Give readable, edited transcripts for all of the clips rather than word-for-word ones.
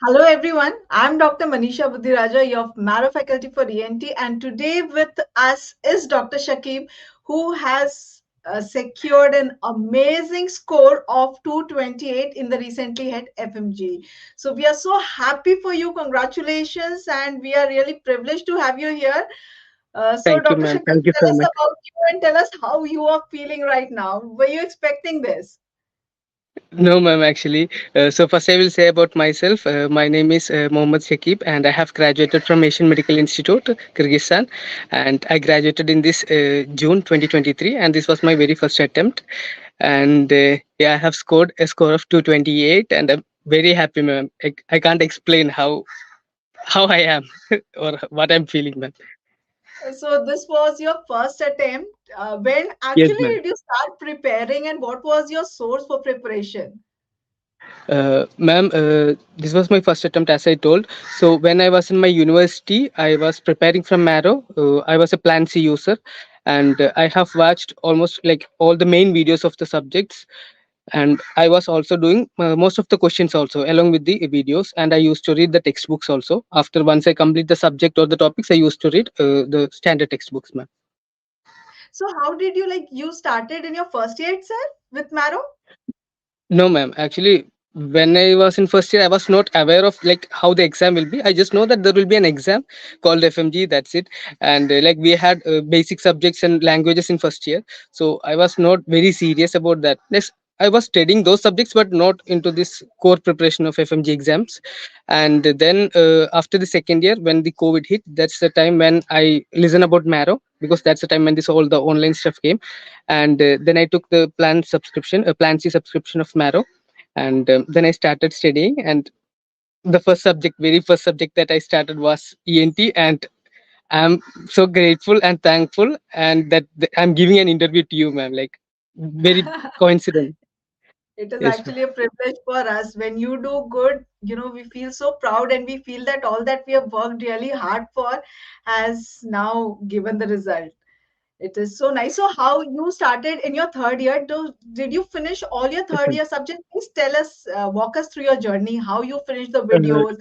Hello everyone, I'm Dr. Manisha Buddhiraja, your Maro faculty for ENT, and today with us is Dr. Shakeeb, who has secured an amazing score of 228 in the recently held FMGE. So we are so happy for you. Congratulations, and we are really privileged to have you here. So, Thank you, Dr. ma'am. Shakeeb, Thank you tell so us much. about you and tell us how you are feeling right now. Were you expecting this? No, ma'am, actually. So, first, I will say about myself. My name is Mohammad Shakeeb, and I have graduated from Asian Medical Institute, Kyrgyzstan. And I graduated in this June 2023, and this was my very first attempt. And yeah, I have scored a score of 228, and I'm very happy, ma'am. I can't explain how I am or what I'm feeling, ma'am. So this was your first attempt. When Yes, actually ma'am. did you start preparing, and what was your source for preparation? Ma'am, this was my first attempt, as I told. So when I was in my university, I was preparing from Marrow. I was a Plan C user, and I have watched almost like all the main videos of the subjects. And I was also doing most of the questions also along with the videos. And I used to read the textbooks also. After once I complete the subject or the topics, I used to read the standard textbooks, ma'am. So how did you like you started in your first year itself with Marrow? No, ma'am. Actually, when I was in first year, I was not aware of like how the exam will be. I just know that there will be an exam called FMG. That's it. And like we had basic subjects and languages in first year, so I was not very serious about that. Next, I was studying those subjects, but not into this core preparation of FMG exams. And then after the second year, when the COVID hit, that's the time when I listen about Marrow, because that's the time when this all the online stuff came. And then I took the plan C subscription of Marrow. And then I started studying. And the first subject, very first subject that I started was ENT. And I'm so grateful and thankful, and that I'm giving an interview to you, ma'am. Like, very coincident. It is Yes, ma'am. actually a privilege for us. When you do good, we feel so proud and we feel that all that we have worked really hard for has now given the result. It is so nice. So, how you started in your third year? Did you finish all your Yes, third ma'am. year subjects? Please tell us, walk us through your journey, how you finished the Uh, videos,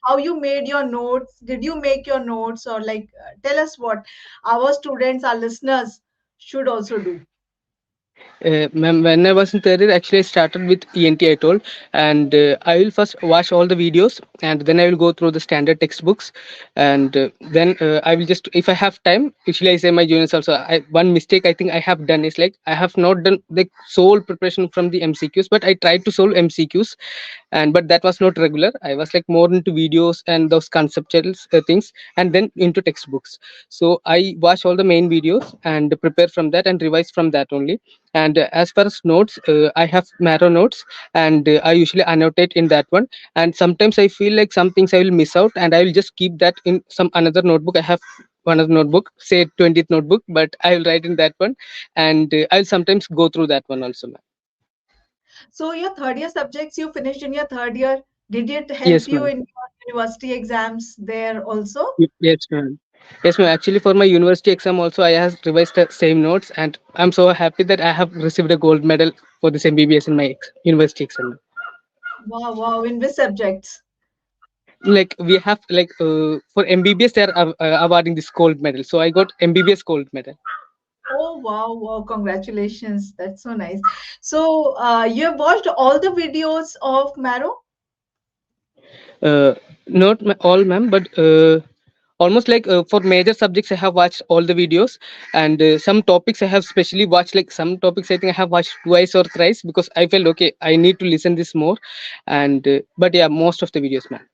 how you made your notes. Did you make your notes, or like tell us what our students, our listeners should also do? Ma'am, when I was in third year, actually I started with ENT, I told. And I will first watch all the videos, and then I will go through the standard textbooks. And then I will just, if I have time, usually I say my juniors also, one mistake I think I have done is like I have not done the sole preparation from the MCQs, but I tried to solve MCQs. And but that was not regular. I was like more into videos and those conceptual things, and then into textbooks. So I watch all the main videos and prepare from that and revise from that only. And as far as notes, I have Marrow notes. And I usually annotate in that one. And sometimes I feel like some things I will miss out, and I will just keep that in some another notebook. I have one other notebook, say 20th notebook, but I will write in that one. And I'll sometimes go through that one also, ma'am. So, your third year subjects you finished in your third year. Did it help Yes, you ma'am. in your university exams there also? Yes, ma'am. Yes, ma'am. Actually, for my university exam also, I have revised the same notes, and I'm so happy that I have received a gold medal for this MBBS in my university exam. Wow, wow. In which subjects? Like we have like for MBBS, they are awarding this gold medal, so I got MBBS gold medal. Oh, wow, wow. Congratulations. That's so nice. So, you have watched all the videos of Marrow? Uh, not all, ma'am, but almost like for major subjects, I have watched all the videos. And some topics I have specially watched. Like some topics, I think I have watched twice or thrice, because I felt okay, I need to listen this more. And but yeah, most of the videos, ma'am.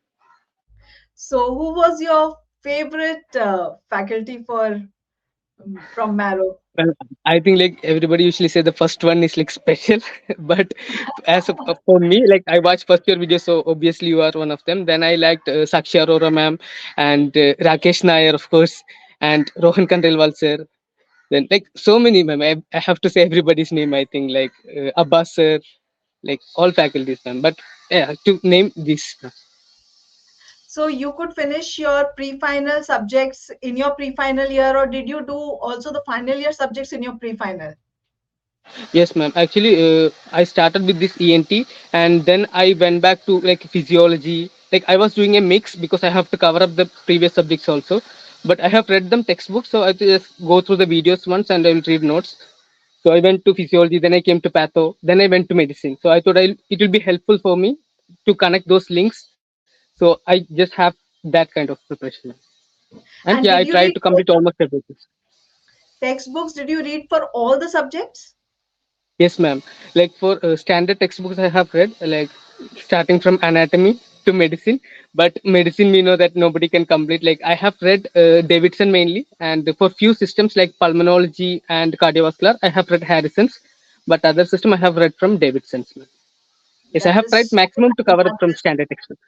So, who was your favorite faculty for from Marrow? Well, I think like everybody usually say the first one is like special, but for me, like I watched first year videos, so obviously you are one of them. Then I liked Sakshi Arora ma'am, and Rakesh Nair, of course, and Rohan Kandrelwal sir. Then like so many, ma'am. I have to say everybody's name. I think like Abbas sir, like all faculties, ma'am. But yeah, to name this. So, you could finish your pre-final subjects in your pre-final year, or did you do also the final year subjects in your pre-final? Yes, ma'am. Actually, I started with this ENT, and then I went back to like physiology, like I was doing a mix because I have to cover up the previous subjects also. But I have read them textbooks, so I just go through the videos once and I will read notes. So I went to physiology, then I came to patho, then I went to medicine. So I thought it will be helpful for me to connect those links. So I just have that kind of preparation. And yeah, And I did you tried to read complete almost everything. textbooks? Did you read for all the subjects? Yes, ma'am. Like for standard textbooks, I have read like starting from anatomy to medicine. But medicine, we know that nobody can complete. Like I have read Davidson mainly, and for few systems like pulmonology and cardiovascular, I have read Harrison's. But other system, I have read from Davidson's. Yes, I That have is tried so maximum to nice. cover it from standard textbooks.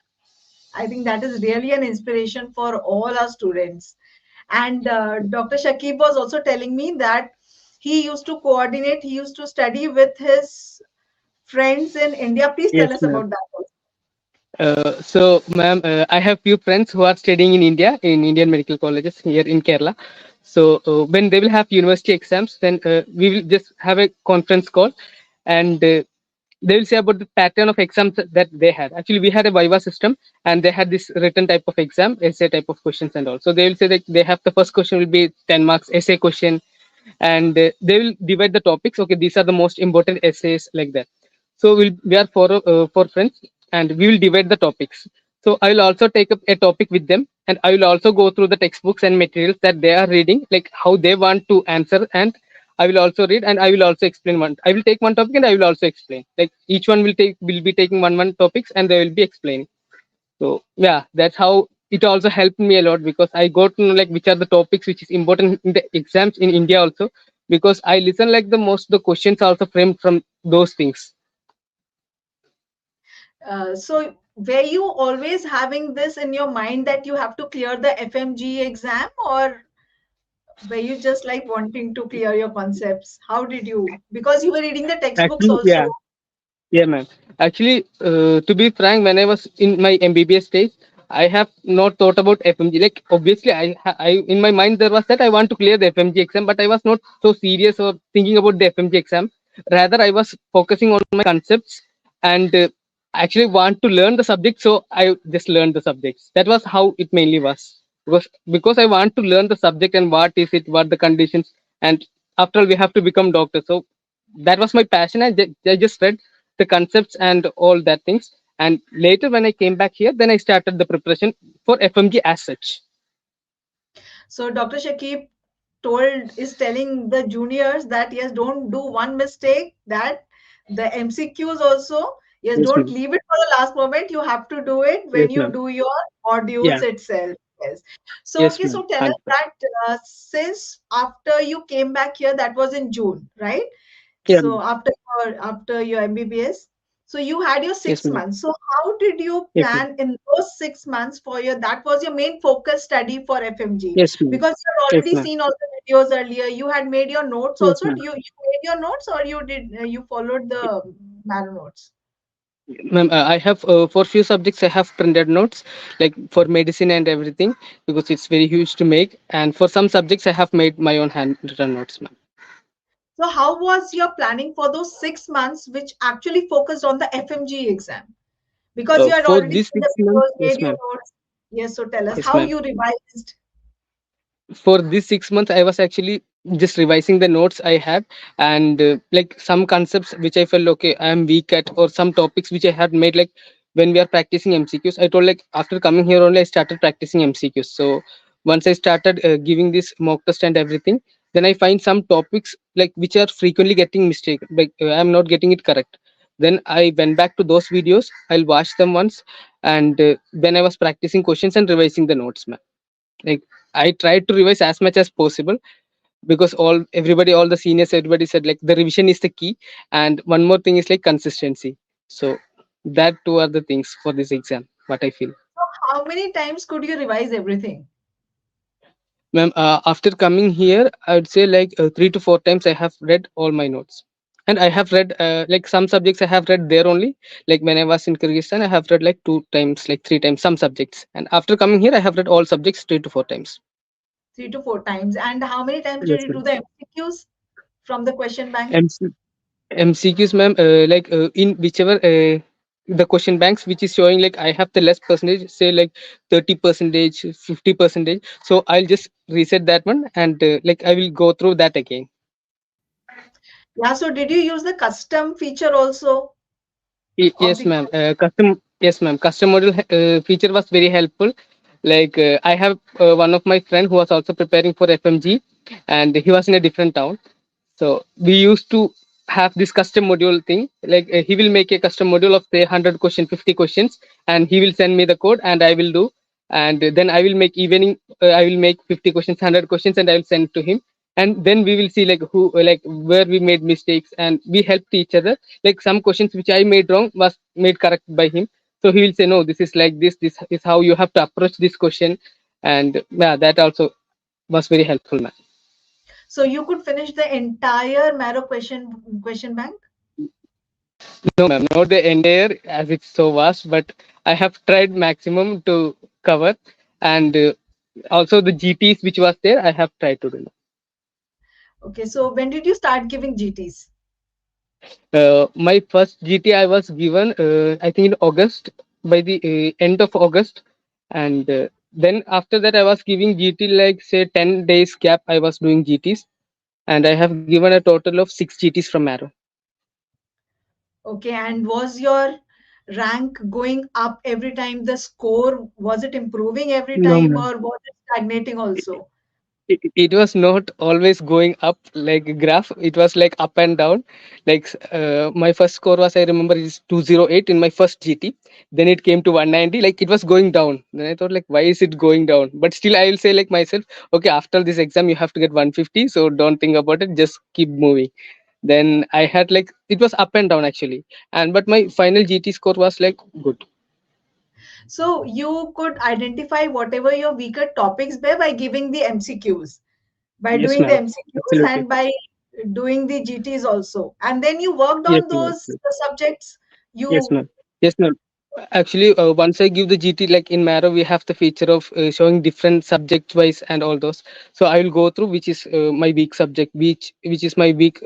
I think that is really an inspiration for all our students. And Dr. Shakeeb was also telling me that he used to coordinate, he used to study with his friends in India. Please tell Yes, us ma'am. about that also. So, ma'am, I have few friends who are studying in India in Indian medical colleges here in Kerala. So, when they will have university exams, then we will just have a conference call, and they will say about the pattern of exams that they had. Actually, we had a Viva system, and they had this written type of exam, essay type of questions, and all. So they will say that they have the first question will be 10 marks essay question, and they will divide the topics. Okay, these are the most important essays like that. So we are four friends, and we will divide the topics. So I will also take up a topic with them, and I will also go through the textbooks and materials that they are reading, like how they want to answer, and I will also read and I will also explain one. I will take one topic and I will also explain. Like each one will be taking one topics and they will be explaining. So yeah, that's how it also helped me a lot because I got to know like which are the topics which is important in the exams in India also, because I listen like the most the questions are also framed from those things. So were you always having this in your mind that you have to clear the FMG exam, or were you just like wanting to clear your concepts? How did you? Because you were reading the textbooks Actually, also. yeah. Yeah, ma'am. Actually, to be frank, when I was in my MBBS stage, I have not thought about FMG. Like, obviously, I in my mind there was that I want to clear the FMG exam, but I was not so serious or thinking about the FMG exam. Rather, I was focusing on my concepts and actually want to learn the subject. So I just learned the subjects. That was how it mainly was. Because I want to learn the subject and what is it, what the conditions, and after all, we have to become doctor. So that was my passion. I just read the concepts and all that things, and later when I came back here, then I started the preparation for FMG as such. So Dr. Shakib is telling the juniors that yes, don't do one mistake, that the MCQs also, yes, Yes, don't ma'am. leave it for the last moment. You have to do it Yes, when you ma'am. do your modules Yeah. itself. Yes. So Yes, okay, ma'am. so tell us 100%. that since after you came back here, that was in June, right? Yeah, So ma'am. after your MBBS, so you had your Yes, six ma'am. months. So how did you Yes, ma'am. plan in those 6 months for your, that was your main focus study for FMG? Yes, ma'am. Because you had Yes, already ma'am. seen all the videos earlier. You had made your notes Yes, also. ma'am. You made your notes, or you followed the Maro notes? Ma'am, I have for few subjects I have printed notes, like for medicine and everything, because it's very huge to make. And for some subjects I have made my own handwritten notes, ma'am. So how was your planning for those 6 months, which actually focused on the FMG exam? Because you had For already these seen the 6 months, videos, yes, made your ma'am. notes. Yes, so tell us Yes, how ma'am. you revised. For these 6 months I was actually just revising the notes I had, and like some concepts which I felt okay I am weak at, or some topics which I had made, like when we are practicing MCQs, I told like after coming here only I started practicing MCQs. So once I started giving this mock test and everything, then I find some topics like which are frequently getting mistake, like I'm not getting it correct. Then I went back to those videos, I'll watch them once, and then I was practicing questions and revising the notes, ma'am. Like I tried to revise as much as possible, because all the seniors, everybody said like the revision is the key, and one more thing is like consistency. So that two are the things for this exam what I feel. So how many times could you revise everything? Ma'am, after coming here I would say like 3 to 4 times I have read all my notes, and I have read like some subjects I have read there only. Like when I was in Kyrgyzstan I have read like 2 times, like 3 times some subjects, and after coming here I have read all subjects 3 to 4 times. 3 to 4 times. And how many times did Yes, you do ma'am. the MCQs from the question bank? MC, MCQs, ma'am, like in whichever. the question banks which is showing like I have the less percentage, say like 30 percentage, 50 percentage. So I'll just reset that one, and like I will go through that again. Yeah, so did you use the custom feature also of Yes, the ma'am. Yes, ma'am. Custom module feature was very helpful. Like I have one of my friend who was also preparing for FMG, and he was in a different town. So we used to have this custom module thing. Like he will make a custom module of say 100 question, 50 questions, and he will send me the code, and I will do. And then I will make evening. I will make 50 questions, 100 questions, and I will send to him. And then we will see like who, like where we made mistakes, and we helped each other. Like some questions which I made wrong was made correct by him. So he will say, no, this is like this. This is how you have to approach this question, and yeah, that also was very helpful, man. so you could finish the entire Marrow question bank? No, ma'am, not the entire as it's so vast, but I have tried maximum to cover, and also the GTs which was there, I have tried to do. Okay, so when did you start giving GTs? My first GT I was given, I think in August, by the end of August, and then after that I was giving GT like say 10 days gap. I was doing GTs, and I have given a total of 6 GTs from Arrow. Okay, and was your rank going up every time? The score, was it improving every No, time ma'am. or was it stagnating also? It was not always going up like a graph. It was like up and down. Like my first score was, I remember, is 208 in my first GT. Then it came to 190. Like it was going down. Then I thought like, why is it going down? But still, I will say like myself, okay, after this exam, you have to get 150. So don't think about it. Just keep moving. Then I had like it was up and down actually. And but my final GT score was like good. So you could identify whatever your weaker topics were by giving the MCQs, by Yes, doing the ma'am. MCQs Absolutely. and by doing the GTs also. And then you worked Yes, on ma'am. those subjects. Yes, You ma'am. Yes, ma'am. Actually, once I give the GT, like in Marrow, we have the feature of showing different subject wise and all those. So I will go through which is my weak subject, which is my weak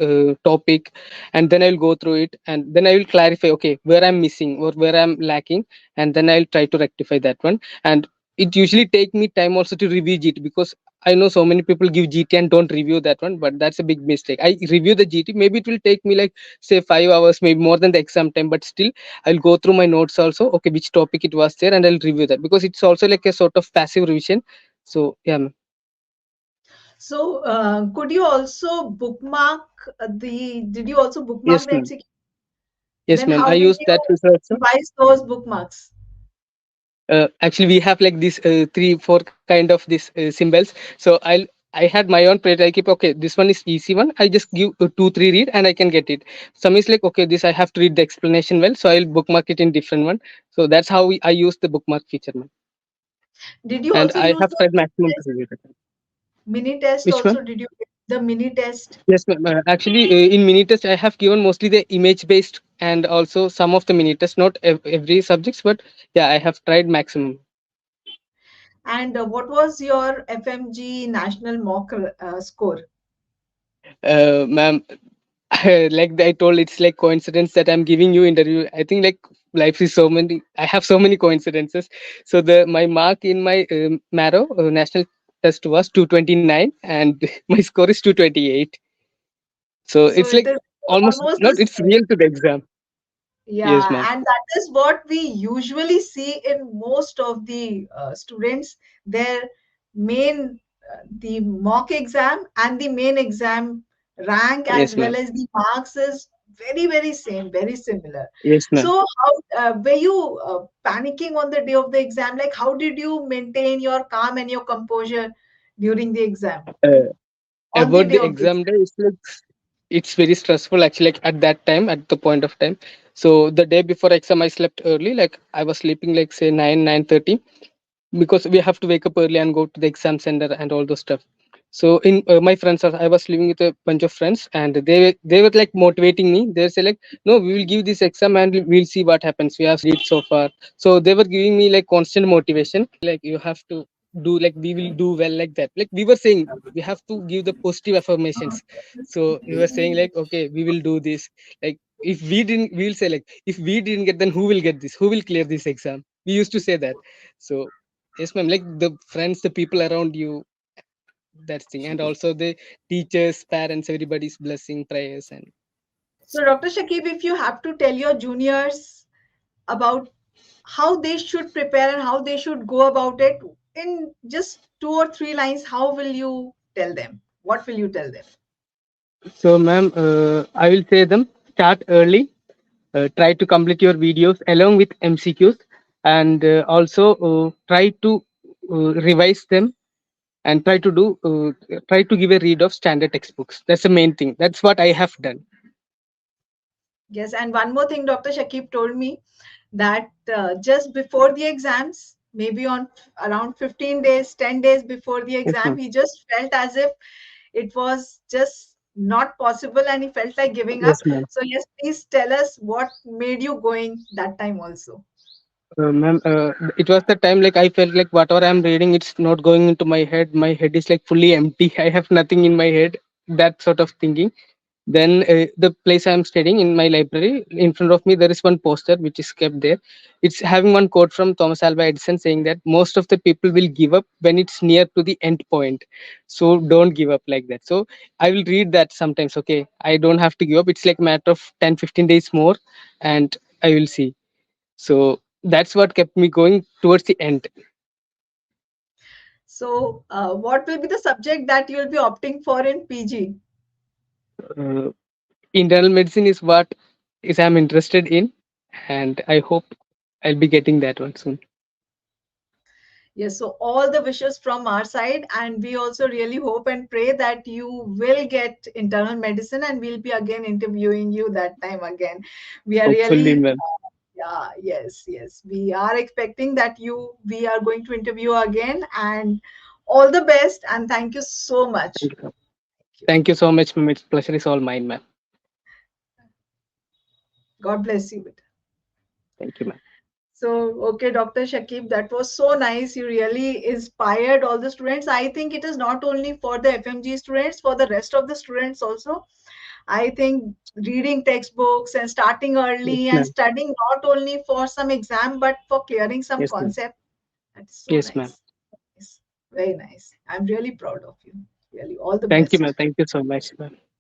topic, and then I will go through it, and then I will clarify, okay, where I'm missing or where I'm lacking, and then I'll try to rectify that one. And it usually take me time also to review GT, because I know so many people give GT and don't review that one, but that's a big mistake. I review the GT. Maybe it will take me like say 5 hours, maybe more than the exam time, but still I'll go through my notes also. Okay, which topic it was there, and I'll review that because it's also like a sort of passive revision. So yeah, ma'am. so could you also bookmark the? Did you also bookmark Yes, the ma'am. MCQ? Yes, Then ma'am. I how did use you that feature also. revise those bookmarks? Actually, we have like these three, four kind of these symbols. So I had my own plate. I keep okay. This one is easy one. I just give two, three read and I can get it. Some is like okay, this I have to read the explanation well, so I'll bookmark it in different one. So that's how I use the bookmark feature, ma'am. Did you And also I use have the tried mini maximum to test? review that. Mini test Which one? also, did you get the mini test? Yes, ma'am. Actually, in mini test, I have given mostly the image based and also some of the mini test, not every subjects, but yeah, I have tried maximum. And what was your FMG national mock score? Ma'am, like I told, it's like coincidence that I'm giving you interview. I think like life is so many. I have so many coincidences. So the my mark in my Marrow national test was 229, and my score is 228. So So it's it like is almost almost the not. It's same. real to the exam. Yes, Yeah, ma'am. and that is what we usually see in most of the students. Their main, the mock exam and the main exam rank as Yes, well ma'am. as the marks is very, very same, very similar. Yes, ma'am. So, how were you panicking on the day of the exam? Like, how did you maintain your calm and your composure during the exam, Uh, on the about day the of the exam exam? day, it's very stressful actually. Like at that time, at the point of time. So the day before exam, I slept early. Like I was sleeping like say 9:30, because we have to wake up early and go to the exam center and all those stuff. So in my friends, I was living with a bunch of friends, and they were like motivating me. They say like, no, we will give this exam and we'll see what happens. We have studied so far, so they were giving me like constant motivation. Like you have to do, like we will do well, like that. Like we were saying, we have to give the positive affirmations. So we were saying like, okay, we will do this. Like if we didn't, we'll say like, if we didn't get, then who will get this, who will clear this exam? We used to say that. So yes ma'am, like the friends, the people around you, that thing, and also the teachers, parents, everybody's blessing, prayers, and So, Dr. Shakib, if you have to tell your juniors about how they should prepare and how they should go about it in just 2 or 3 lines, how will you tell them? What will you tell them? so ma'am, I will say them, start early, try to complete your videos along with MCQs, and also try to revise them, and try to give a read of standard textbooks. That's the main thing. That's what I have done. Yes, and one more thing, Dr. Shakib told me that just before the exams, maybe on around 15 days, 10 days before the Yes exam, ma'am. he just felt as if it was just not possible and he felt like giving up. Yes ma'am. So, yes, please tell us what made you going that time also. Ma'am, it was the time like I felt like whatever I'm reading, it's not going into my head. My head is like fully empty. I have nothing in my head. That sort of thinking. Then the place I'm studying in my library, in front of me, there is one poster which is kept there. It's having one quote from Thomas Alva Edison saying that most of the people will give up when it's near to the end point. So don't give up like that. So I will read that sometimes. Okay, I don't have to give up. It's like matter of 10-15 days more, and I will see. So that's what kept me going towards the end. So, what will be the subject that you will be opting for in PG? Uh, Internal medicine is what is I'm interested in, and I hope I'll be getting that one soon. Yes, so all the wishes from our side, and we also really hope and pray that you will get internal medicine and we'll be again interviewing you that time again. We are Hopefully, really, ma'am. yeah, yes, yes. We are expecting that we are going to interview again, and all the best, and thank you so much. Thank you. Thank you. Thank you so much, ma'am. It's pleasure is all mine, ma'am. God bless you. Thank you, ma'am. So, okay, Dr. Shakib, that was so nice. You really inspired all the students. I think it is not only for the FMG students, for the rest of the students also. I think reading textbooks and starting Yes, early and ma'am. studying not only for some exam but for clearing some Yes, ma'am. concept. That is so Yes, ma'am. nice. It's very nice. I'm really proud of you. Really, all the Thank you, ma'am. best. Thank you so much, ma'am.